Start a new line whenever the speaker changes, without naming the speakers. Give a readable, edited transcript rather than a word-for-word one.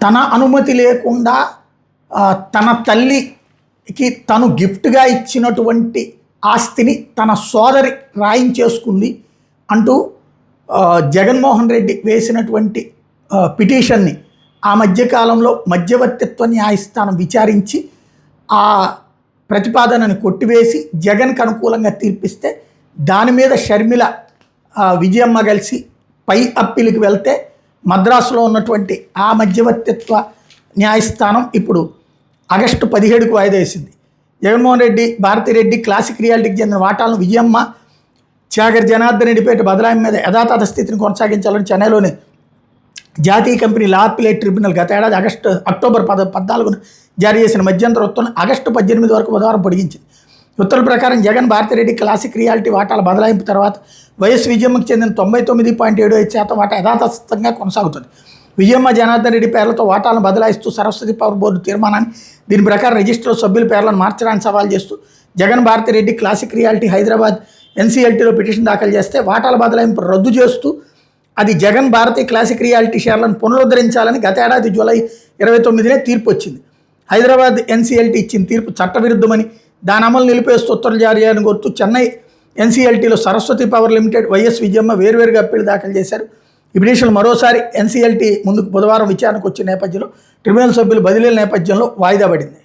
తన అనుమతి లేకుండా తన తల్లికి తను గిఫ్ట్గా ఇచ్చినటువంటి ఆస్తిని తన సోదరి రాయించేసుకుంది అంటూ జగన్మోహన్ రెడ్డి వేసినటువంటి పిటిషన్ని ఆ మధ్యకాలంలో మధ్యవర్తిత్వ న్యాయస్థానం విచారించి ఆ ప్రతిపాదనను కొట్టివేసి జగన్కి అనుకూలంగా తీర్పిస్తే దాని మీద షర్మిల విజయమ్మ కలిసి పై అప్పీలుకి వెళ్తే మద్రాసులో ఉన్నటువంటి ఆ మధ్యవర్తిత్వ న్యాయస్థానం ఇప్పుడు ఆగస్టు 17కు వాయిదా వేసింది. జగన్మోహన్ రెడ్డి, భారతిరెడ్డి క్లాసిక్ రియాలిటీకి చెందిన వాటాలను విజయమ్మ, చాగర్ జనార్దన్ రెడ్డిపేట బదలాయింపు మీద యథాతథ స్థితిని కొనసాగించాలని చెన్నైలోని జాతీయ కంపెనీ లా అప్పీలేట్ ట్రిబ్యునల్ గత ఏడాది అక్టోబర్ 14న జారీ చేసిన మధ్యంతర ఉత్తర్వులను ఆగస్టు 18 వరకు బుధవారం పొడిగించింది. ఉత్తర్వుల ప్రకారం జగన్, భారతిరెడ్డి క్లాసిక్ రియాలిటీ వాటాల బదలాయింపు తర్వాత వైఎస్ విజయమ్మకు చెందిన 99.75% వాటా యథాతథంగా కొనసాగుతుంది. విజయమ్మ, జనార్దన్ రెడ్డి పేర్లతో వాటాలను బదలాయిస్తూ సరస్వతి పవర్ బోర్డు తీర్మానాన్ని దీని ప్రకారం రిజిస్టర్లో సభ్యుల పేర్లను మార్చడానికి సవాల్ చేస్తూ Jagan, Bharathi Reddy classic reality Hyderabad ఎన్సీఎల్టీలో petition దాఖలు చేస్తే వాటాల బదలాయింపు రద్దు చేస్తూ అది జగన్, భారతి క్లాసిక్ రియాలిటీ షేర్లను పునరుద్ధరించాలని గత ఏడాది జూలై 29నే తీర్పు వచ్చింది. హైదరాబాద్ ఎన్సీఎల్టీ ఇచ్చిన తీర్పు చట్టవిరుద్ధమని, దాని అమలు నిలిపేస్తూ ఉత్తర్వులు జారీ చేయాలని కోరుతూ చెన్నై ఎన్సీఎల్టీలో Saraswathi power limited, YS Vijayamma వేర్వేరుగా అప్పీలు దాఖలు చేశారు. ఈ పిటిషన్లు మరోసారి ఎన్సీఎల్టీ ముందుకు బుధవారం విచారణకు వచ్చిన నేపథ్యంలో ట్రిబ్యునల్ సభ్యులు బదిలీల నేపథ్యంలో వాయిదా పడింది.